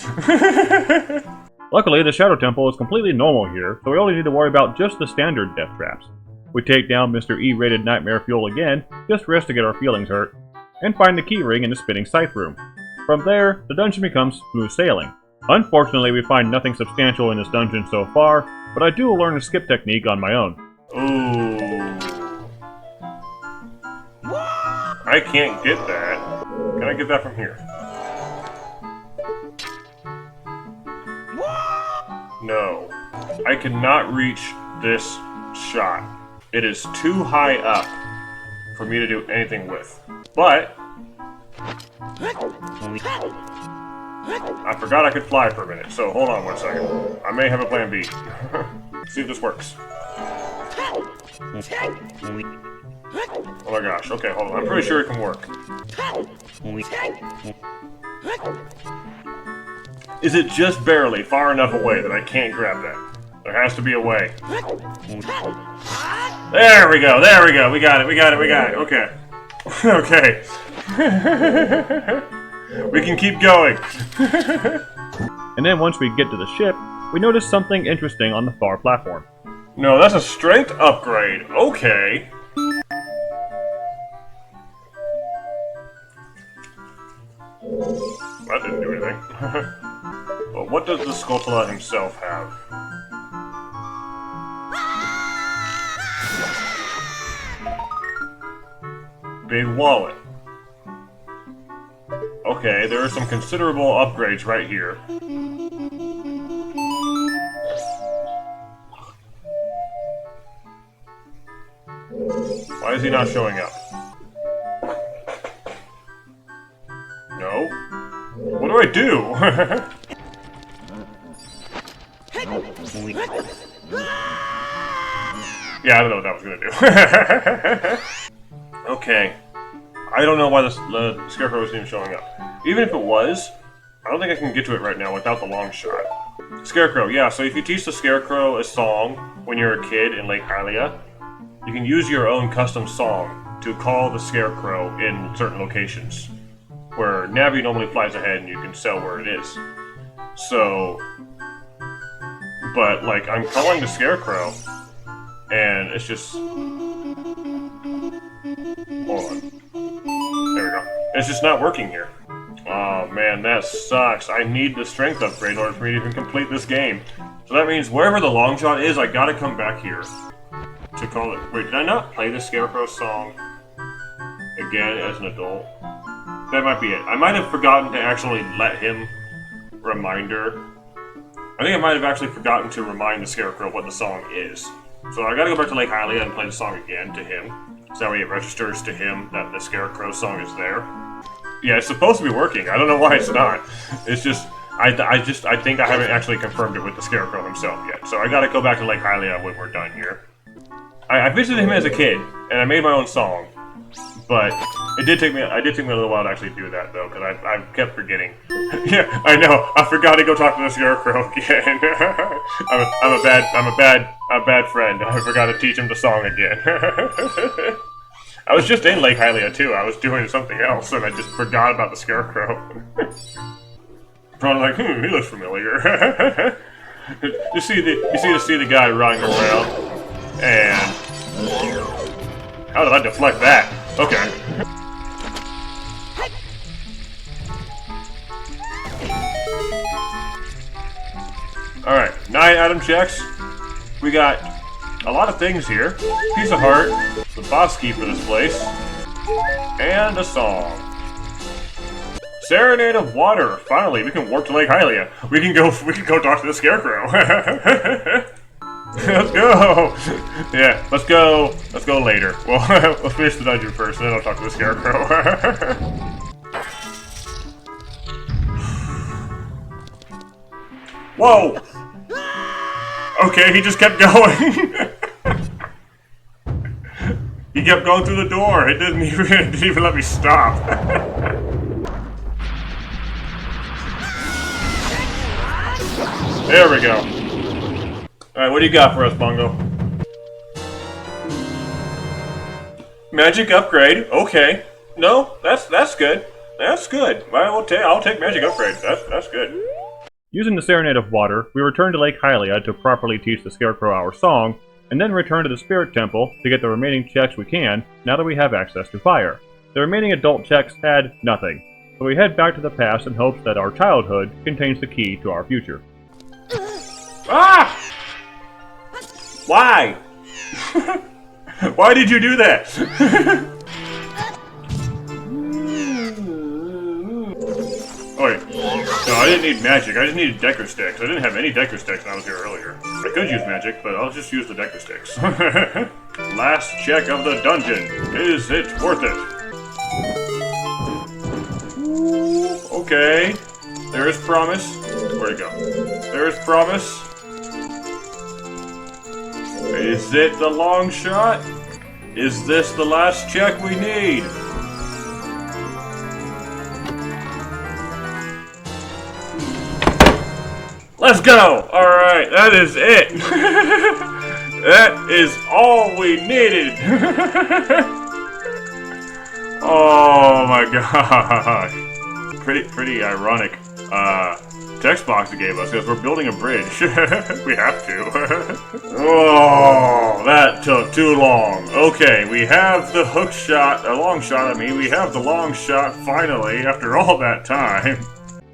Luckily, the Shadow Temple is completely normal here, so we only need to worry about just the standard death traps. We take down Mr. E-rated Nightmare Fuel again, just for us to get our feelings hurt, and find the keyring in the spinning scythe room. From there, the dungeon becomes smooth sailing. Unfortunately, we find nothing substantial in this dungeon so far, but I do learn a skip technique on my own. Ooh. I can't get that. Can I get that from here? No. I cannot reach this shot. It is too high up for me to do anything with. But I forgot I could fly for a minute, so hold on 1 second. I may have a plan B. See if this works. Oh my gosh, okay, hold on. I'm pretty sure it can work. Is it just barely far enough away that I can't grab that? There has to be a way. There we go, there we go. We got it, we got it, we got it. Okay. Okay. We can keep going. And then once we get to the ship, we notice something interesting on the far platform. No, that's a strength upgrade. Okay. That didn't do anything. Well, what does the Skulltula himself have? Big wallet. Okay, there are some considerable upgrades right here. Why is he not showing up? No? What do I do? Yeah, I don't know what that was gonna do. Okay. I don't know why the Scarecrow isn't even showing up. Even if it was, I don't think I can get to it right now without the long shot. Scarecrow, yeah, so if you teach the Scarecrow a song when you're a kid in Lake Hylia, you can use your own custom song to call the Scarecrow in certain locations, where Navi normally flies ahead and you can tell where it is. So, but like, I'm calling the Scarecrow, and it's just... Hold on. There we go. It's just not working here. Oh man, that sucks. I need the strength upgrade in order for me to even complete this game. So that means wherever the long shot is, I gotta come back here to call it. Wait, did I not play the Scarecrow song again as an adult? That might be it. I might have forgotten to actually let him reminder. I think I might have actually forgotten to remind the Scarecrow what the song is. So I gotta go back to Lake Hylia and play the song again to him. So that way it registers to him that the Scarecrow song is there. Yeah, it's supposed to be working. I don't know why it's not. It's just, I think I haven't actually confirmed it with the Scarecrow himself yet. So I gotta go back to Lake Hylia when we're done here. I visited him as a kid, and I made my own song. But it did take me a little while to actually do that though, because I kept forgetting. Yeah, I know. I forgot to go talk to the Scarecrow again. I'm a bad friend. I forgot to teach him the song again. I was just in Lake Hylia too. I was doing something else, and I just forgot about the Scarecrow. Probably like, he looks familiar. You see the guy running around, and how did I deflect that? Okay. Alright, 9 item checks. We got a lot of things here. Piece of heart, the boss key for this place, and a song. Serenade of Water. Finally, we can warp to Lake Hylia. We can go talk to the Scarecrow. Let's go! Yeah, let's go later. Well, let's finish the dungeon first, and then I'll talk to the Scarecrow. Whoa! Okay, he just kept going. He kept going through the door. It didn't even let me stop. There we go. Alright, what do you got for us, Bongo? Magic upgrade. Okay. No, that's good. That's good. I'll take magic upgrade. That's good. Using the Serenade of Water, we return to Lake Hylia to properly teach the Scarecrow our song, and then return to the Spirit Temple to get the remaining checks we can, now that we have access to fire. The remaining adult checks had nothing, so we head back to the past in hopes that our childhood contains the key to our future. Ah! Why? Why did you do that? didn't need magic, I just needed Deku sticks. I didn't have any Deku sticks when I was here earlier. I could use magic, but I'll just use the Deku sticks. Last check of the dungeon. Is it worth it? Ooh, okay. There is promise. Where'd it go? There is promise. Is it the long shot? Is this the last check we need? Let's go! Alright, that is it! That is all we needed! Oh my gosh! Pretty ironic text box it gave us, because we're building a bridge. We have to. Oh, that took too long. Okay, we have the hook shot, a long shot, I mean, we have the long shot finally, after all that time.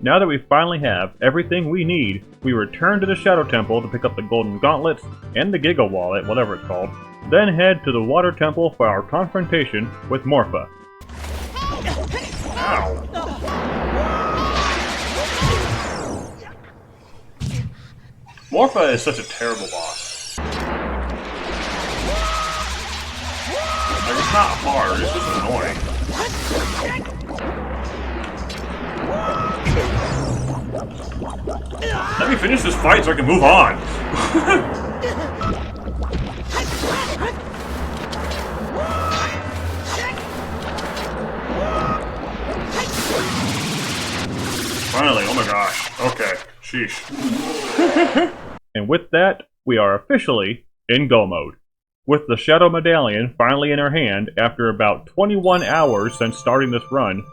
Now that we finally have everything we need, we return to the Shadow Temple to pick up the Golden Gauntlets and the Giga Wallet, whatever it's called, then head to the Water Temple for our confrontation with Morpha. Ow! Morpha is such a terrible boss. Like, it's not hard, it's just annoying. Let me finish this fight so I can move on. Finally, oh my gosh. Okay, sheesh. And with that, we are officially in go mode. With the Shadow Medallion finally in our hand, after about 21 hours since starting this run,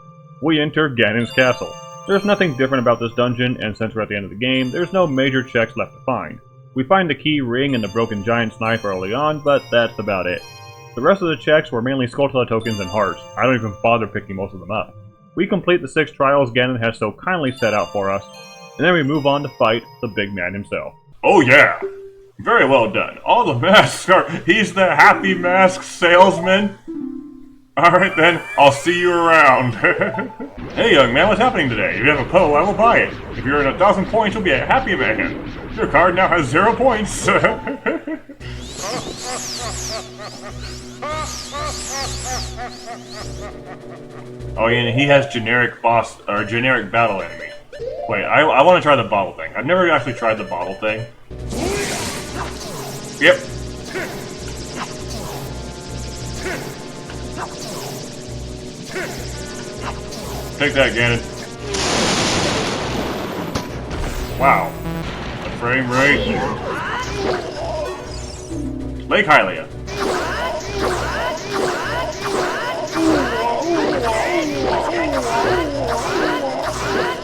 we enter Ganon's castle. There's nothing different about this dungeon, and since we're at the end of the game, there's no major checks left to find. We find the key ring and the broken giant's knife early on, but that's about it. The rest of the checks were mainly Skulltula tokens and hearts. I don't even bother picking most of them up. We complete the 6 trials Ganon has so kindly set out for us, and then we move on to fight the big man himself. Oh yeah! Very well done. All the masks are... He's the Happy Mask Salesman. Alright then, I'll see you around. Hey young man, what's happening today? If you have a Poe, I will buy it. If you're in 1,000 points, you'll be a happy man. Your card now has 0 points. Oh yeah, and he has generic boss, or generic battle enemy. Wait, I want to try the bottle thing. I've never actually tried the bottle thing. Yep. Take that, Ganon. Wow. The frame rate. Lake Hylia.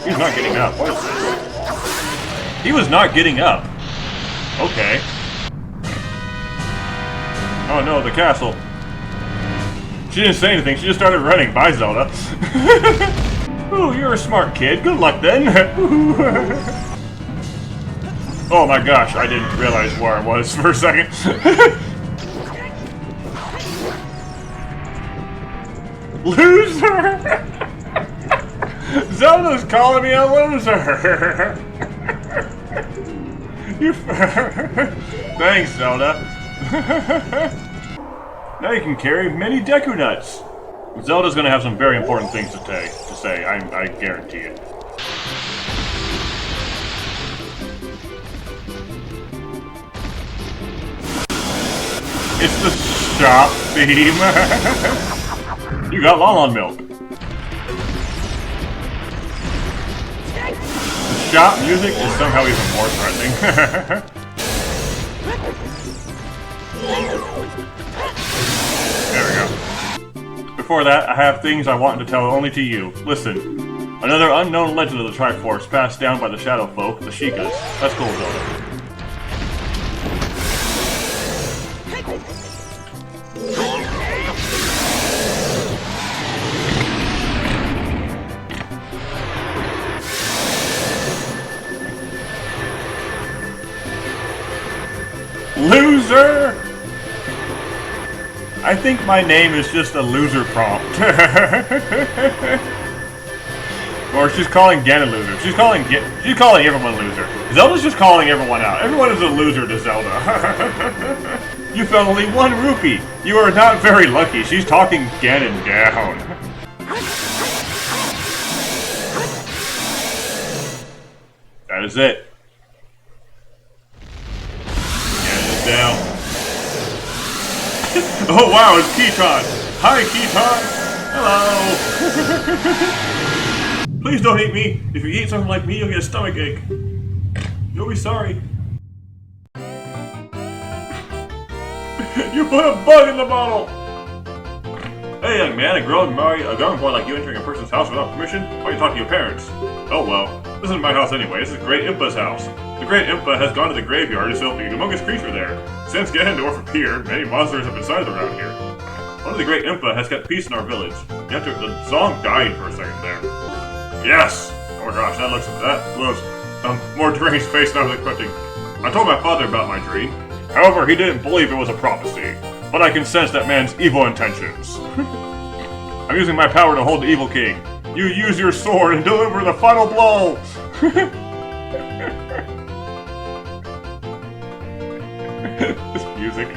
He's not getting up. What is this? He was not getting up. Okay. Oh no, the castle. She didn't say anything, she just started running. Bye, Zelda. Ooh, you're a smart kid. Good luck then. Oh my gosh, I didn't realize where I was for a second. Loser! Zelda's calling me a loser! You Thanks, Zelda. Now you can carry many Deku nuts. Zelda's gonna have some very important things to say. I guarantee it. It's the shop theme. You got Lon milk. The shop music is somehow even more threatening. There we go. Before that, I have things I want to tell only to you. Listen. Another unknown legend of the Triforce passed down by the Shadow Folk, the Sheikahs. That's cool, Zelda. Loser! I think my name is just a loser prompt. Or she's calling Ganon loser. She's calling everyone loser. Zelda's just calling everyone out. Everyone is a loser to Zelda. You found only 1 rupee. You are not very lucky. She's talking Ganon down. That is it. Ganon is down. Oh wow, it's Keaton. Hi, Keaton. Hello. Please don't eat me. If you eat something like me, you'll get a stomachache. You'll be sorry. You put a bug in the bottle! Hey young man, a grown boy like you entering a person's house without permission? Why are you talking to your parents? Oh well, this isn't my house anyway, this is Great Impa's house. The Great Impa has gone to the graveyard to help the humongous creature there. Since Ganondorf appeared, many monsters have been sighted around here. Only the Great Impa has kept peace in our village. The song died for a second there. Yes! Oh my gosh, that was a more deranged face than I was expecting. I told my father about my dream. However, he didn't believe it was a prophecy. But I can sense that man's evil intentions. I'm using my power to hold the Evil King. You use your sword and deliver the final blow! This music.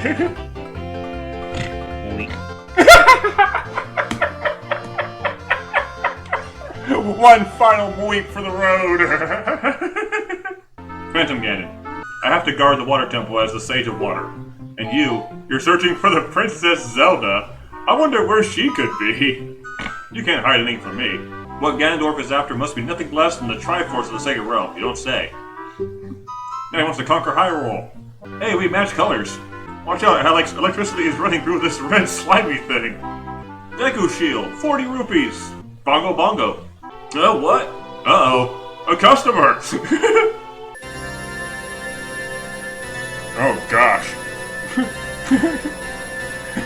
One final weep for the road! Phantom Ganon. I have to guard the water temple as the Sage of Water. And you're searching for the Princess Zelda. I wonder where she could be. You can't hide anything from me. What Ganondorf is after must be nothing less than the Triforce of the Sacred Realm, you don't say. Now he wants to conquer Hyrule. Hey, we match colors. Watch out, electricity is running through this red slimy thing. Deku Shield, 40 rupees. Bongo Bongo. What? Uh-oh. A customer! Oh gosh.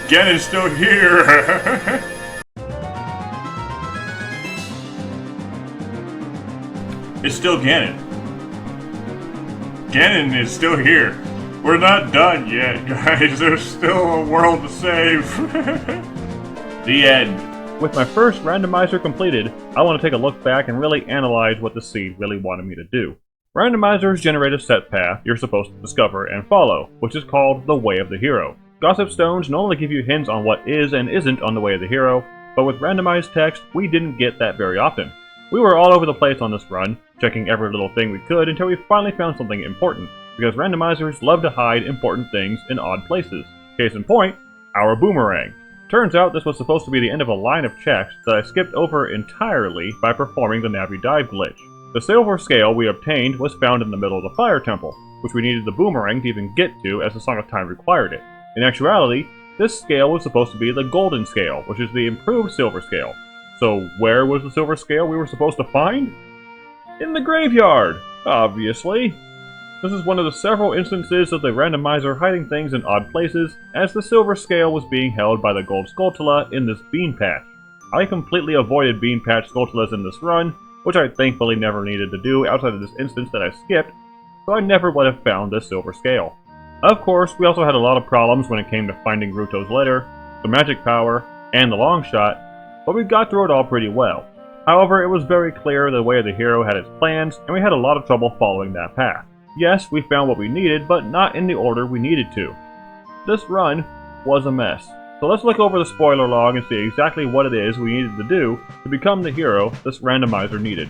Ganon's still here! It's still Ganon. Ganon is still here. We're not done yet, guys. There's still a world to save. The end. With my first randomizer completed, I want to take a look back and really analyze what the seed really wanted me to do. Randomizers generate a set path you're supposed to discover and follow, which is called the Way of the Hero. Gossip Stones not only give you hints on what is and isn't on the Way of the Hero, but with randomized text, we didn't get that very often. We were all over the place on this run, checking every little thing we could until we finally found something important, because randomizers love to hide important things in odd places. Case in point, our boomerang. Turns out this was supposed to be the end of a line of checks that I skipped over entirely by performing the Navi Dive glitch. The silver scale we obtained was found in the middle of the Fire Temple, which we needed the boomerang to even get to as the Song of Time required it. In actuality, this scale was supposed to be the golden scale, which is the improved silver scale. So where was the silver scale we were supposed to find? In the graveyard, obviously. This is one of the several instances of the randomizer hiding things in odd places, as the silver scale was being held by the gold Skulltula in this bean patch. I completely avoided bean patch Skulltulas in this run, which I thankfully never needed to do outside of this instance that I skipped, so I never would have found this silver scale. Of course, we also had a lot of problems when it came to finding Ruto's letter, the magic power, and the long shot, but we got through it all pretty well. However, it was very clear the Way of the Hero had its plans, and we had a lot of trouble following that path. Yes, we found what we needed, but not in the order we needed to. This run was a mess. So let's look over the spoiler log and see exactly what it is we needed to do to become the hero this randomizer needed.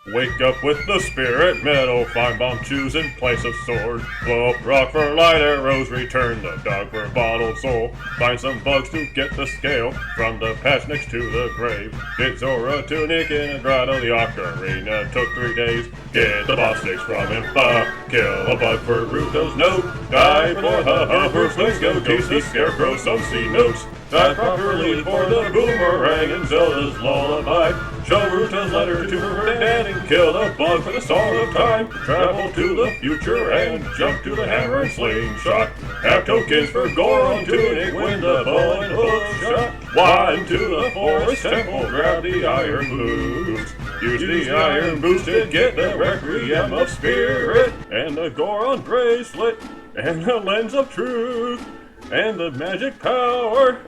Wake up with the spirit metal, find bomb choose in place of sword. Blow up rock for light arrows, return the dog for a bottled soul. Find some bugs to get the scale from the patch next to the grave. Get Zora tunic in a grotto, the Ocarina took 3 days. Get the boss sticks from Impa, kill a bug for Ruto's note. Die for the hover, let's go teach the scarecrow some C notes. Die properly for the boomerang and Zelda's lullaby. Show Ruto's letter to her dad and kill the bug for the Song of Time. Travel to the future and jump to the hammer and slingshot. Have tokens for Goron tunic when the bow and hook shot. Wind to the forest temple, grab the iron boots. Use the iron boots to get the Requiem of Spirit and the Goron bracelet and the Lens of Truth and the magic power.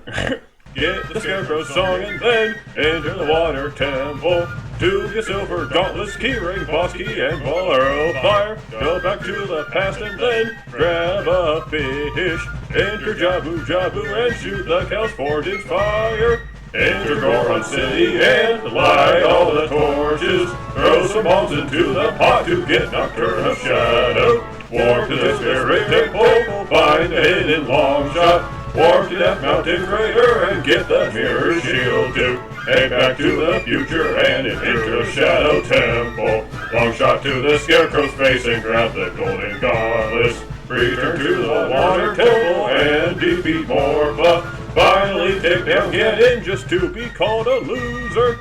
Get the Scarecrow song and then enter the water temple. To get silver, dauntless, keyring, boss key, and Bolero fire. Go back to the past and then grab a fish. Enter Jabu Jabu and shoot the cows forged in fire. Enter Goron City and light all the torches. Throw some bombs into the pot to get Nocturne of Shadow. Warp to the Spirit Temple, find the hidden long shot. Warp to Death Mountain Crater and get the Mirror Shield too. Head back to the future and enter the Shadow Temple. Long shot to the Scarecrow's face and grab the Golden Goddess. Return to the Water Temple and defeat Morpha. Finally take down Ganon just to be called a loser.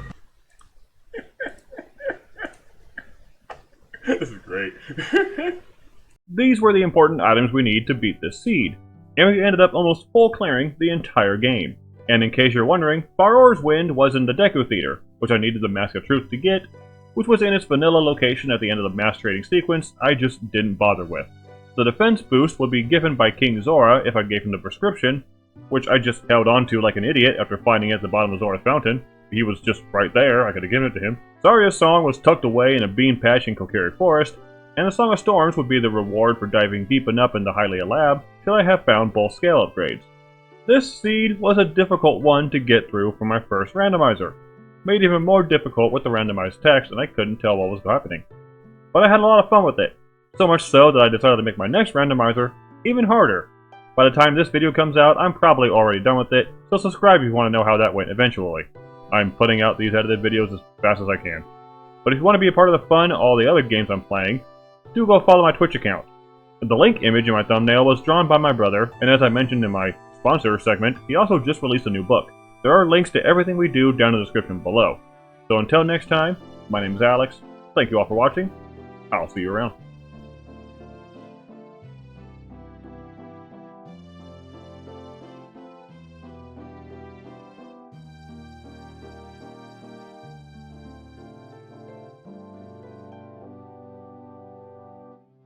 This is great. These were the important items we need to beat this seed, and we ended up almost full clearing the entire game. And in case you're wondering, Faror's Wind was in the Deku Theater, which I needed the Mask of Truth to get, which was in its vanilla location at the end of the mask trading sequence I just didn't bother with. The defense boost would be given by King Zora if I gave him the prescription, which I just held onto like an idiot after finding it at the bottom of Zora's fountain. He was just right there, I could have given it to him. Zarya's song was tucked away in a bean patch in Kokiri Forest, and the Song of Storms would be the reward for diving deep enough into Hylia Lab till I have found both scale upgrades. This seed was a difficult one to get through for my first randomizer, made even more difficult with the randomized text and I couldn't tell what was happening. But I had a lot of fun with it, so much so that I decided to make my next randomizer even harder. By the time this video comes out, I'm probably already done with it, so subscribe if you want to know how that went eventually. I'm putting out these edited videos as fast as I can. But if you want to be a part of the fun of all the other games I'm playing, do go follow my Twitch account. The link image in my thumbnail was drawn by my brother, and as I mentioned in my sponsor segment, he also just released a new book. There are links to everything we do down in the description below. So until next time, my name is Alex, thank you all for watching, I'll see you around.